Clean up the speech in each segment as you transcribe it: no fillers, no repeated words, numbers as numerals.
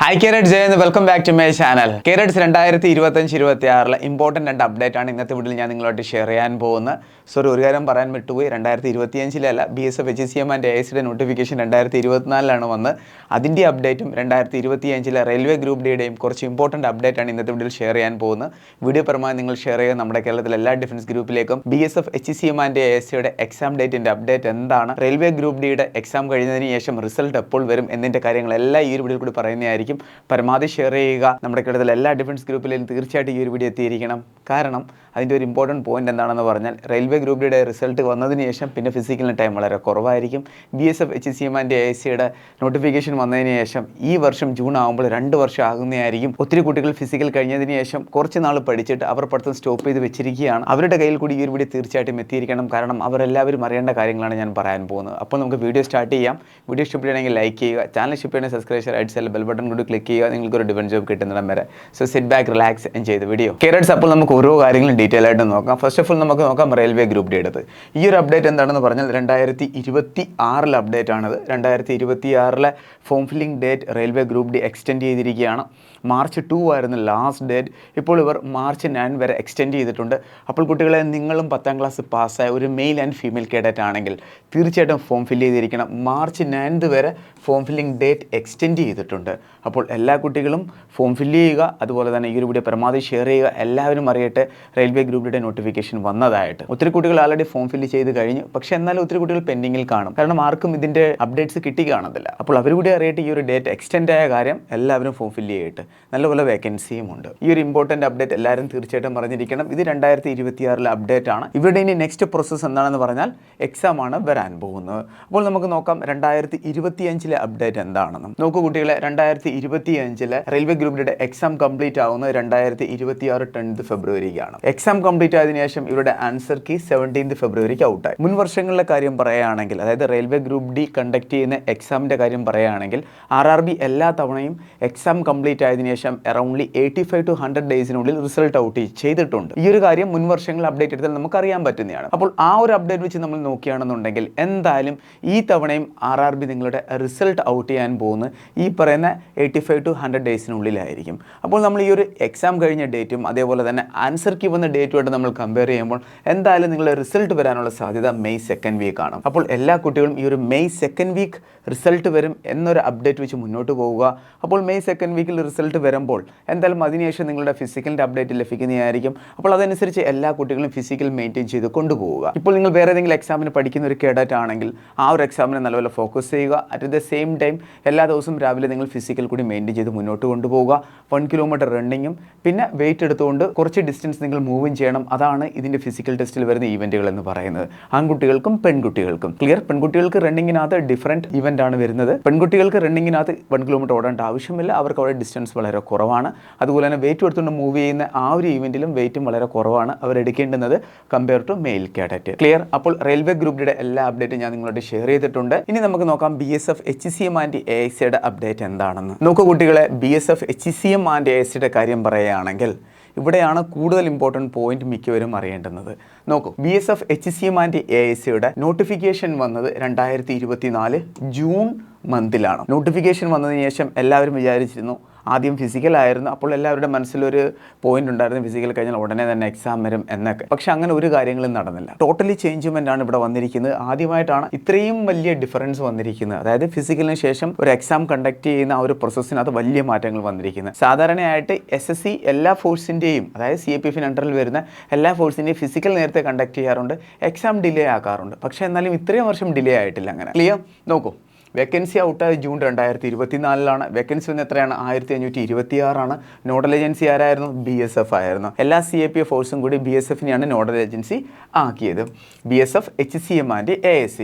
Hi cadet ജയ welcome back to my channel. Cadets 2025-26 important രണ്ട് update ആണ് ഇന്നത്തെ വീഡിയോയിൽ ഞാൻ നിങ്ങളായിട്ട് ഷെയർ ചെയ്യാൻ പോകുന്നത്. സോറി, ഒരു കാര്യം പറയാൻ വിട്ടുപോയി. 2025 BSF HCM ആൻഡ് AICയുടെ നോട്ടിഫിക്കേഷൻ 2024 വന്ന്. അതിൻ്റെ അപ്ഡേറ്റും 2025 റെയിൽവേ ഗ്രൂപ്പ് ഡിയുടെയും കുറച്ച് ഇമ്പോർട്ടൻ്റ് അപ്ഡേറ്റ് ആണ് ഇന്നത്തെ വീഡിയോയിൽ ഷെയർ ചെയ്യാൻ പോകുന്നത്. വീഡിയോ പരമായി നിങ്ങൾ ഷെയർ ചെയ്യുക. നമ്മുടെ കേരളത്തിലെ എല്ലാ ഡിഫൻസ് ഗ്രൂപ്പിലേക്കും BSF HCM ആൻഡ് AICയുടെ എക്സാം ഡേറ്റിൻ്റെ അപ്ഡേറ്റ് എന്താണ്, റെയിൽവേ ഗ്രൂപ്പ് ഡിയുടെ എക്സാം കഴിഞ്ഞതിന് ശേഷം റിസൾട്ട് എപ്പോൾ വരും എന്നതിൻ്റെ കാര്യങ്ങളെല്ലാം ഈ ഒരു വീഡിയോയിൽ കൂടി പറയുന്നതായിരിക്കും. പരമാവധി ഷെയർ ചെയ്യുക. നമ്മുടെ കേരളത്തിലെ എല്ലാ ഡിഫൻസ് ഗ്രൂപ്പിലും തീർച്ചയായിട്ടും ഈ ഒരു വീഡിയോ എത്തിയിരിക്കണം. കാരണം അതിൻ്റെ ഒരു ഇമ്പോർട്ടൻറ്റ് പോയിന്റ് എന്താണെന്ന് പറഞ്ഞാൽ, റെയിൽവേ ഗ്രൂപ്പിയുടെ റിസൾട്ട് വന്നതിന് ശേഷം പിന്നെ ഫിസിക്കലിന് ടൈം വളരെ കുറവായിരിക്കും. BSF HCM ആൻഡ് AICയുടെ നോട്ടിഫിക്കേഷൻ വന്നതിന് ശേഷം ഈ വർഷം ജൂൺ ആകുമ്പോൾ 2 വർഷം ആകുന്നതായിരിക്കും. ഒത്തിരി കുട്ടികൾ ഫിസിക്കൽ കഴിഞ്ഞതിന് ശേഷം കുറച്ച് നാൾ പഠിച്ചിട്ട് അവർ പഠിത്തം സ്റ്റോപ്പ് ചെയ്ത് വെച്ചിരിക്കുകയാണ്. അവരുടെ കയ്യിൽ കൂടി ഈ ഒരു വീഡിയോ തീർച്ചയായിട്ടും എത്തിയിരിക്കണം. കാരണം അവരെല്ലാവരും അറിയേണ്ട കാര്യങ്ങളാണ് ഞാൻ പറയാൻ പോകുന്നത്. അപ്പോൾ നമുക്ക് വീഡിയോ സ്റ്റാർട്ട് ചെയ്യാം. വീഡിയോ ഇഷ്ടപ്പെടുകയാണെങ്കിൽ ലൈക്ക് ചെയ്യുക, ചാനൽ ഇഷ്ടപ്പെടുകയാണെങ്കിൽ സബ്സ്ക്രൈബ് ചെയ്യുക, റൈറ്റ് സൈഡിൽ ബെൽ ബട്ടൺ കൂടി ക്ലിക്ക് ചെയ്യുക. നിങ്ങൾക്ക് ഒരു ഡിഫൻസ് ജോബ് കിട്ടുന്നിടം വരെ. So sit back, relax and ചെയ്ത് വീഡിയോ കേരറ്റ്സ്. അപ്പോൾ നമുക്ക് ഓരോ കാര്യങ്ങളും ഡീറ്റെയിൽ ആയിട്ട് നോക്കാം. ഫസ്റ്റ് ഓഫ് ഓൾ നമുക്ക് നോക്കാം റെയിൽവേ ഗ്രൂപ്പ് ഡി എടുത്ത്. ഈ ഒരു അപ്ഡേറ്റ് എന്താണെന്ന് പറഞ്ഞാൽ 2026 അപ്ഡേറ്റ് ആണിത്. 2026 form filling date railway group D extend ചെയ്തിരിക്കുകയാണ്. March 2 ആയിരുന്നു ലാസ്റ്റ് ഡേറ്റ്. ഇപ്പോൾ ഇവർ March 9 വരെ എക്സ്റ്റെൻഡ് ചെയ്തിട്ടുണ്ട്. അപ്പോൾ കുട്ടികളെ, നിങ്ങളും 10ാം ക്ലാസ് പാസ്സായ ഒരു മെയിൽ ആൻഡ് ഫീമെയിൽ കേഡറ്റ് ആണെങ്കിൽ തീർച്ചയായിട്ടും ഫോം ഫില്ല് ചെയ്തിരിക്കണം. March 9 വരെ ഫോം ഫില്ലിംഗ് ഡേറ്റ് എക്സ്റ്റെൻഡ് ചെയ്തിട്ടുണ്ട്. അപ്പോൾ എല്ലാ കുട്ടികളും ഫോം ഫില്ല് ചെയ്യുക. അതുപോലെ തന്നെ ഈ ഒരു വീഡിയോ പരമാവധി ഷെയർ ചെയ്യുക. എല്ലാവരും അറിയട്ടെ റെയിൽവേ ഗ്രൂപ്പിയുടെ നോട്ടിഫിക്കേഷൻ വന്നതായിട്ട്. ഒത്തിരി കുട്ടികൾ ആൾറെഡി ഫോം ഫില്ല് ചെയ്ത് കഴിഞ്ഞു. പക്ഷേ എന്നാലും ഒത്തിരി കുട്ടികൾ പെൻഡിങ്ങിൽ കാണും. കാരണം ആർക്കും ഇതിൻ്റെ അപ്ഡേറ്റ്സ് കിട്ടി കാണത്തില്ല. അപ്പോൾ അവർ കൂടി അറിയട്ടെ ഈ ഒരു ഡേറ്റ് എക്സ്റ്റെൻഡ് ആയ കാര്യം. എല്ലാവരും ഫോം ഫില്ല് ചെയ്യട്ടെ. നല്ലപോലെ വേക്കൻസിയും ഉണ്ട്. ഈ ഒരു ഇമ്പോർട്ടൻ്റ് അപ്ഡേറ്റ് എല്ലാവരും തീർച്ചയായിട്ടും പറഞ്ഞിരിക്കണം. ഇത് 2026 അപ്ഡേറ്റ് ആണ്. ഇവരുടെ ഇനി നെക്സ്റ്റ് പ്രോസസ്സ് എന്താണെന്ന് പറഞ്ഞാൽ എക്സാം ആണ് വരാൻ പോകുന്നത്. അപ്പോൾ നമുക്ക് നോക്കാം 2025 അപ്ഡേറ്റ് എന്താണെന്ന്. നോക്കൂ കുട്ടികളെ, 2025 റെയിൽവേ ഗ്രൂപ്പിന്റെ എക്സാം കംപ്ലീറ്റ് ആവുന്നത് 2026 10th ഫെബ്രുവരിക്കാണ്. എക്സാം കംപ്ലീറ്റ് ആയതിനു ശേഷം ഇവരുടെ ആൻസർ കീ 17th ഫെബ്രുവരിക്ക് ഔട്ടായി. മുൻ വർഷങ്ങളിലെ കാര്യം പറയുകയാണെങ്കിൽ, അതായത് റെയിൽവേ ഗ്രൂപ്പ് ഡി കണ്ടക്ട് ചെയ്യുന്ന എക്സാമിന്റെ കാര്യം പറയുകയാണെങ്കിൽ, RRB എല്ലാ തവണയും എക്സാം കംപ്ലീറ്റ് ആയതിനു ശേഷം അറൗണ്ട്ലി 85 to 100 ഡേയ്സിനുള്ളിൽ റിസൾട്ട് ഔട്ട് ചെയ്തിട്ടുണ്ട്. ഈ ഒരു കാര്യം മുൻ വർഷങ്ങളിൽ അപ്ഡേറ്റ് എടുത്താൽ നമുക്ക് അറിയാൻ പറ്റുന്നതാണ്. അപ്പോൾ ആ ഒരു അപ്ഡേറ്റ് വെച്ച് നമ്മൾ നോക്കുകയാണെന്നുണ്ടെങ്കിൽ എന്തായാലും ഈ തവണയും RRB നിങ്ങളുടെ റിസൾട്ട് ഔട്ട് ചെയ്യാൻ പോകുന്നത് ഈ പറയുന്ന 85 to 100 ഡേയ്സിനുള്ളിലായിരിക്കും. അപ്പോൾ നമ്മൾ ഈ ഒരു എക്സാം കഴിഞ്ഞ ഡേറ്റും അതേപോലെ തന്നെ ആൻസർ കീ വന്ന ഡേറ്റുമായിട്ട് നമ്മൾ കമ്പയർ ചെയ്യുമ്പോൾ എന്തായാലും നിങ്ങളുടെ റിസൾട്ട് വരാനുള്ള സാധ്യത May 2nd വീക്ക് ആണ്. അപ്പോൾ എല്ലാ കുട്ടികളും ഈ ഒരു May 2nd വീക്ക് റിസൾട്ട് വരും എന്നൊരു അപ്ഡേറ്റ് വെച്ച് മുന്നോട്ട് പോവുക. അപ്പോൾ May 2nd വീക്കിൽ റിസൾട്ട് വരുമ്പോൾ എന്തായാലും അതിനുശേഷം നിങ്ങളുടെ ഫിസിക്കലിൻ്റെ അപ്ഡേറ്റ് ലഭിക്കുന്നതായിരിക്കും. അപ്പോൾ അതനുസരിച്ച് എല്ലാ കുട്ടികളും ഫിസിക്കൽ മെയിൻറ്റെയിൻ ചെയ്ത് കൊണ്ടുപോവുക. ഇപ്പോൾ നിങ്ങൾ വേറെ ഏതെങ്കിലും എക്സാമിന് പഠിക്കുന്ന ഒരു കേഡറ്റ് ആണെങ്കിൽ ആ ഒരു എക്സാമിനെ നല്ലപോലെ ഫോക്കസ് ചെയ്യുക. അറ്റ് ദ സെയിം ടൈം എല്ലാ ദിവസവും രാവിലെ നിങ്ങൾ ഫിസിക്കൽ കൂടി മെയിൻറ്റെയിൻ ചെയ്ത് മുന്നോട്ട് കൊണ്ടുപോവുക. 1 കിലോമീറ്റർ റണ്ണിങ്ങും പിന്നെ വെയിറ്റ് എടുത്തുകൊണ്ട് കുറച്ച് ഡിസ്റ്റൻസ് നിങ്ങൾ മൂവും ചെയ്യണം. അതാണ് ഇതിൻ്റെ ഫിസിക്കൽ ടെസ്റ്റിൽ വരുന്ന ഈവൻറ്റുകൾ എന്ന് പറയുന്നത്. ആൺകുട്ടികൾക്കും പെൺകുട്ടികൾക്കും. ക്ലിയർ? പെൺകുട്ടികൾക്ക് റണ്ണിങ്ങിനകത്ത് ഡിഫറൻറ്റ് ഇവൻ്റ് ആണ് വരുന്നത്. പെൺകുട്ടികൾക്ക് റണ്ണിങ്ങിനകത്ത് 1 കിലോമീറ്റർ ഓടേണ്ട ആവശ്യമില്ല. അവർക്ക് അവിടെ ഡിസ്റ്റൻസ് വളരെ കുറവാണ്. അതുപോലെ തന്നെ വെയിറ്റ് എടുത്തുകൊണ്ട് മൂവ് ചെയ്യുന്ന ആ ഒരു ഈവൻറ്റിലും വെയിറ്റും വളരെ കുറവാണ് അവരെടുക്കേണ്ടുന്നത് compare to male cadet. Clear? അപ്പോൾ റെയിൽവേ ഗ്രൂപ്പിയുടെ എല്ലാ അപ്ഡേറ്റും ഞാൻ നിങ്ങളോട് ഷെയർ ചെയ്തിട്ടുണ്ട്. ഇനി നമുക്ക് നോക്കാം BSF HCM ആൻഡ് AICയുടെ അപ്ഡേറ്റ് എന്താണെന്ന്. നോക്കൂ കുട്ടികളെ, BSF HCM ആൻഡ് AICയുടെ കാര്യം പറയുകയാണെങ്കിൽ ഇവിടെയാണ് കൂടുതൽ ഇമ്പോർട്ടൻറ്റ് പോയിന്റ് മിക്കവരും അറിയേണ്ടുന്നത്. നോക്കൂ, BSF HCM ആൻഡ് AICയുടെ നോട്ടിഫിക്കേഷൻ വന്നത് 2024 ജൂൺ മന്തിലാണ്. നോട്ടിഫിക്കേഷൻ വന്നതിന് ശേഷം എല്ലാവരും വിചാരിച്ചിരുന്നു ആദ്യം ഫിസിക്കലായിരുന്നു. അപ്പോൾ എല്ലാവരുടെ മനസ്സിലൊരു പോയിന്റ് ഉണ്ടായിരുന്നു, ഫിസിക്കൽ കഴിഞ്ഞാൽ ഉടനെ തന്നെ എക്സാം വരും എന്നൊക്കെ. പക്ഷെ അങ്ങനെ ഒരു കാര്യങ്ങളും നടന്നില്ല. ടോട്ടലി ചേഞ്ച്മെൻ്റ് ആണ് ഇവിടെ വന്നിരിക്കുന്നത്. ആദ്യമായിട്ടാണ് ഇത്രയും വലിയ ഡിഫറൻസ് വന്നിരിക്കുന്നത്. അതായത് ഫിസിക്കലിന് ശേഷം ഒരു എക്സാം കണ്ടക്ട് ചെയ്യുന്ന ആ ഒരു പ്രോസസ്സിനകത്ത് വലിയ മാറ്റങ്ങൾ വന്നിരിക്കുന്നത്. സാധാരണയായിട്ട് SSC എല്ലാ ഫോഴ്സിൻ്റെയും, അതായത് CAPF അണ്ടറിൽ വരുന്ന എല്ലാ ഫോഴ്സിൻ്റെയും ഫിസിക്കൽ നേരത്തെ കണ്ടക്ട് ചെയ്യാറുണ്ട്, എക്സാം ഡിലേ ആക്കാറുണ്ട്. പക്ഷേ എന്നാലും ഇത്രയും വർഷം ഡിലേ ആയിട്ടില്ല. അങ്ങനെ ക്ലിയർ? നോക്കൂ, വേക്കൻസി ഔട്ടായ ജൂൺ 2024 വേക്കൻസി വന്ന് എത്രയാണ്? 1526. നോഡൽ ഏജൻസി ആരായിരുന്നു? BSF ആയിരുന്നു. എല്ലാ CAPF ഫോഴ്സും കൂടി BSFനെയാണ് നോഡൽ ഏജൻസി ആക്കിയത്. BSF HCM ആൻഡ് AIC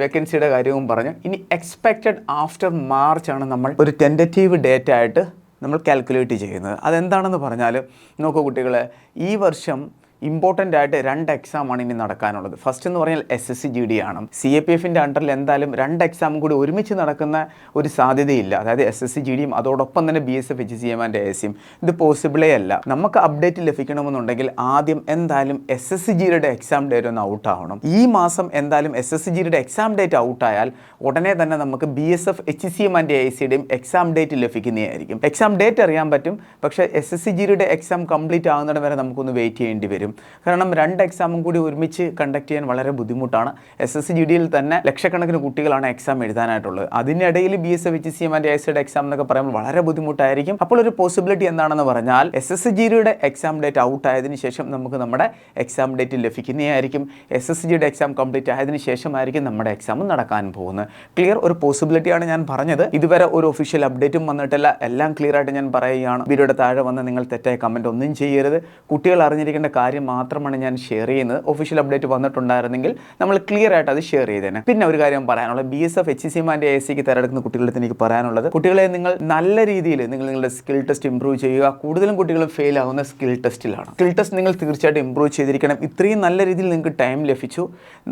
വേക്കൻസിയുടെ കാര്യവും പറഞ്ഞു. ഇനി എക്സ്പെക്റ്റഡ് ആഫ്റ്റർ മാർച്ച് ആണ് നമ്മൾ ഒരു ടെൻറ്ററ്റീവ് ഡേറ്റ് ആയിട്ട് നമ്മൾ കാൽക്കുലേറ്റ് ചെയ്യുന്നത്. അതെന്താണെന്ന് പറഞ്ഞാൽ, നോക്കൂ കുട്ടികളെ, ഈ വർഷം ഇമ്പോർട്ടൻ്റ് ആയിട്ട് 2 എക്സാമാണ് ഇനി നടക്കാനുള്ളത്. ഫസ്റ്റ് എന്ന് പറഞ്ഞാൽ SSC-GD ആണ്. CAPF-ൻ്റെ അണ്ടറിൽ എന്തായാലും 2 എക്സാമും കൂടി ഒരുമിച്ച് നടക്കുന്ന ഒരു സാധ്യതയില്ല. അതായത് SSC-GDയും അതോടൊപ്പം തന്നെ BSF HCM ആൻഡ് ASയും. ഇത് പോസിബിളേ അല്ല. നമുക്ക് അപ്ഡേറ്റ് ലഭിക്കണമെന്നുണ്ടെങ്കിൽ ആദ്യം എന്തായാലും SSC-GDയുടെ എക്സാം ഡേറ്റ് ഒന്ന് ഔട്ട് ആവണം. ഈ മാസം എന്തായാലും SSC-GDയുടെ എക്സാം ഡേറ്റ് ഔട്ടായാൽ ഉടനെ തന്നെ നമുക്ക് BSF HCM ആൻഡ് ASയുടെയും എക്സാം ഡേറ്റ് ലഭിക്കുന്നതായിരിക്കും. എക്സാം ഡേറ്റ് അറിയാൻ പറ്റും, പക്ഷേ SSC-GDയുടെ എക്സാം കംപ്ലീറ്റ് ആകുന്നിടം വരെ നമുക്കൊന്ന് വെയിറ്റ് ചെയ്യേണ്ടി വരും. കാരണം 2 എക്സാമും കൂടി ഒരുമിച്ച് കണ്ടക്ട് ചെയ്യാൻ വളരെ ബുദ്ധിമുട്ടാണ്. SSC-GDയിൽ തന്നെ ലക്ഷക്കണക്കിന് കുട്ടികളാണ് എക്സാം എഴുതാനായിട്ടുള്ളത്. അതിനിടയിൽ BSF HCM ആൻഡ് ASയുടെ എക്സാം എന്നൊക്കെ പറയുമ്പോൾ വളരെ ബുദ്ധിമുട്ടായിരിക്കും. അപ്പോൾ ഒരു പോസിബിലിറ്റി എന്താണെന്ന് പറഞ്ഞാൽ SSC-GDയുടെ എക്സാം ഡേറ്റ് ഔട്ട് ആയതിനു ശേഷം നമുക്ക് നമ്മുടെ എക്സാം ഡേറ്റ് ലഭിക്കുന്നതായിരിക്കും. SSC-GDയുടെ എക്സാം കംപ്ലീറ്റ് ആയതിനു ശേഷമായിരിക്കും നമ്മുടെ എക്സാം നടക്കാൻ പോകുന്നത്. ക്ലിയർ, ഒരു പോസിബിലിറ്റിയാണ് ഞാൻ പറഞ്ഞത്. ഇതുവരെ ഒരു ഒഫീഷ്യൽ അപ്ഡേറ്റും വന്നിട്ടില്ല. എല്ലാം ക്ലിയർ ആയിട്ട് ഞാൻ പറയുകയാണ്. വീഡിയോയുടെ താഴെ വന്ന് നിങ്ങൾ തെറ്റായ കമൻറ്റ് ഒന്നും ചെയ്യരുത്. കുട്ടികൾ അറിഞ്ഞിരിക്കേണ്ട കാര്യം മാത്രമാണ് ഞാൻ ഷെയർ ചെയ്യുന്നത്. ഒഫീഷ്യൽ അപ്ഡേറ്റ് വന്നിട്ടുണ്ടായിരുന്നെങ്കിൽ നമ്മൾ ക്ലിയർ ആയിട്ട് അത് ഷെയർ ചെയ്തേനെ. പിന്നെ ഒരു കാര്യം പറയാനുള്ളത്, BSF HCM ആൻഡ് ASക്ക് തിരഞ്ഞെടുക്കുന്ന കുട്ടികളുടെ എനിക്ക് പറയാനുള്ളത്, കുട്ടികളെ നിങ്ങൾ നല്ല രീതിയിൽ നിങ്ങളുടെ സ്കിൽ ടെസ്റ്റ് ഇംപ്രൂവ് ചെയ്യുക. കൂടുതലും കുട്ടികളും ഫെയിൽ ആവുന്ന സ്കിൽ ടെസ്റ്റിലാണ്. സ്കിൽ ടെസ്റ്റ് നിങ്ങൾ തീർച്ചയായിട്ടും ഇംപ്രൂവ് ചെയ്തിരിക്കണം. ഇത്രയും നല്ല രീതിയിൽ നിങ്ങൾക്ക് ടൈം ലഭിച്ചു,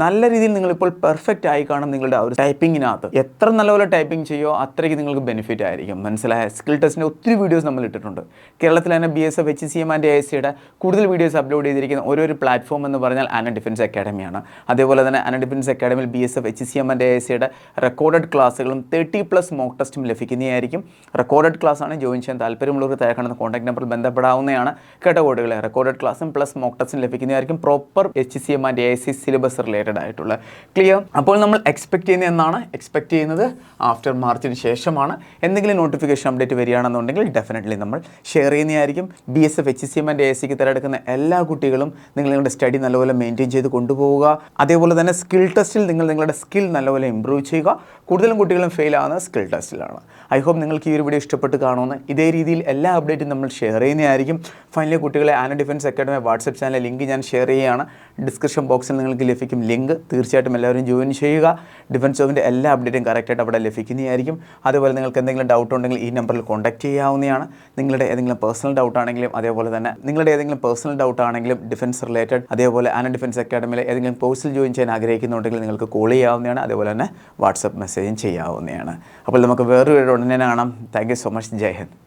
നല്ല രീതിയിൽ നിങ്ങളിപ്പോൾ പെർഫെക്റ്റ് ആയി കാണും. നിങ്ങളുടെ ആ ഒരു ടൈപ്പിങ്ങിനകത്ത് എത്ര നല്ലപോലെ ടൈപ്പിംഗ് ചെയ്യുമോ അത്രയ്ക്ക് നിങ്ങൾക്ക് ബെനിഫിറ്റ് ആയിരിക്കും. മനസ്സിലായ? സ്കിൽ ടെസ്റ്റിൻ്റെ ഒത്തിരി വീഡിയോസ് നമ്മൾ ഇട്ടിട്ടുണ്ട്. കേരളത്തിൽ തന്നെ BSF HCM ആൻഡ് ASയുടെ കൂടുതൽ വീഡിയോസ് അപ്ലോഡ് ചെയ്തിരിക്കുന്ന ഒരു പ്ലാറ്റ്ഫോം എന്ന് പറഞ്ഞാൽ ആന ഡിഫൻസ് അക്കാഡമിയാണ്. അതേപോലെ തന്നെ ആന ഡിഫൻസ് അക്കാഡമിയിൽ BSF HCM ആൻഡ് ASയുടെ റെക്കോർഡഡ് ക്ലാസ്സുകളും 30+ മോക്ക് ടെസ്റ്റും ലഭിക്കുന്നതായിരിക്കും. റെക്കോർഡഡ് ക്ലാസ്സാണ്. ജോയിൻ ചെയ്യാൻ താല്പര്യമുള്ളവർ താഴെ കാണുന്ന കോൺടാക്ട് നമ്പറിൽ ബന്ധപ്പെടാവുന്നതാണ്. കേട്ട കോഡുകളെ റെക്കോർഡഡ് ക്ലാസ്സും പ്ലസ് മോക്ക് ടെസ്റ്റും ലഭിക്കുന്നതായിരിക്കും. Proper HCM and AS syllabus related ആയിട്ടുള്ള. ക്ലിയർ? അപ്പോൾ നമ്മൾ എക്സ്പെക്ട് ചെയ്യുന്നത് എന്നാണ്? എക്സ്പെക്ട് ചെയ്യുന്നത് ആഫ്റ്റർ മാർച്ചിന് ശേഷമാണ്. എന്തെങ്കിലും നോട്ടിഫിക്കേഷൻ അപ്ഡേറ്റ് വരികയാണെന്നുണ്ടെങ്കിൽ ഡെഫിനറ്റ്ലി നമ്മൾ ഷെയർ ചെയ്യുന്നതായിരിക്കും. BSF HCM ആൻഡ് ASക്ക് തിരഞ്ഞെടുക്കുന്ന എല്ലാ കുട്ടികളും നിങ്ങളുടെ സ്റ്റഡി നല്ലപോലെ മെയിൻറ്റെയിൻ ചെയ്ത് കൊണ്ടുപോവുക. അതേപോലെ തന്നെ സ്കിൽ ടെസ്റ്റിൽ നിങ്ങളുടെ സ്കിൽ നല്ലപോലെ ഇമ്പ്രൂവ് ചെയ്യുക. കൂടുതലും കുട്ടികളും ഫെയിൽ ആവുന്നത് സ്കിൽ ടെസ്റ്റിലാണ്. ഐ ഹോപ്പ് നിങ്ങൾക്ക് ഈ ഒരു വീഡിയോ ഇഷ്ടപ്പെട്ട് കാണുമെന്ന്. ഇതേ രീതിയിൽ എല്ലാ അപ്ഡേറ്റും നമ്മൾ ഷെയർ ചെയ്യുന്നതായിരിക്കും. ഫൈനലി കുട്ടികളെ, ആന defence academy WhatsApp channel link ഞാൻ ഷെയർ ചെയ്യുകയാണ്. ഡിസ്ക്രിപ്ഷൻ ബോക്സിൽ നിങ്ങൾക്ക് ലഭിക്കും ലിങ്ക്. തീർച്ചയായിട്ടും എല്ലാവരും ജോയിൻ ചെയ്യുക. ഡിഫൻസ് ജോബിൻ്റെ എല്ലാ അപ്ഡേറ്റും കറക്റ്റായിട്ട് അവിടെ ലഭിക്കുന്നതായിരിക്കും. അതുപോലെ നിങ്ങൾക്ക് എന്തെങ്കിലും ഡൗട്ട് ഉണ്ടെങ്കിൽ ഈ നമ്പറിൽ കോൺടാക്ട് ചെയ്യാവുന്നതാണ്. നിങ്ങളുടെ ഏതെങ്കിലും പേഴ്സണൽ ഡൗട്ട് ആണെങ്കിലും അതേപോലെ തന്നെ നിങ്ങളുടെ ഏതെങ്കിലും പേഴ്സണൽ ഡൗട്ട് ആണെങ്കിലും ഡിഫൻസ് റിലേറ്റഡ്, അതേപോലെ ആന ഡിഫൻസ് അക്കാഡമിയിൽ ഏതെങ്കിലും കോഴ്സിൽ ജോയിൻ ചെയ്യാൻ ആഗ്രഹിക്കുന്നുണ്ടെങ്കിൽ നിങ്ങൾക്ക് കോൾ ചെയ്യാവുന്നതാണ്. അതേപോലെ തന്നെ വാട്സപ്പ് മെസ്സേജും ചെയ്യാവുന്നതാണ്. അപ്പോൾ നമുക്ക് വേറൊരു വീഡിയോ ഉടനെ കാണാം. Thank you so much. Jai Hind.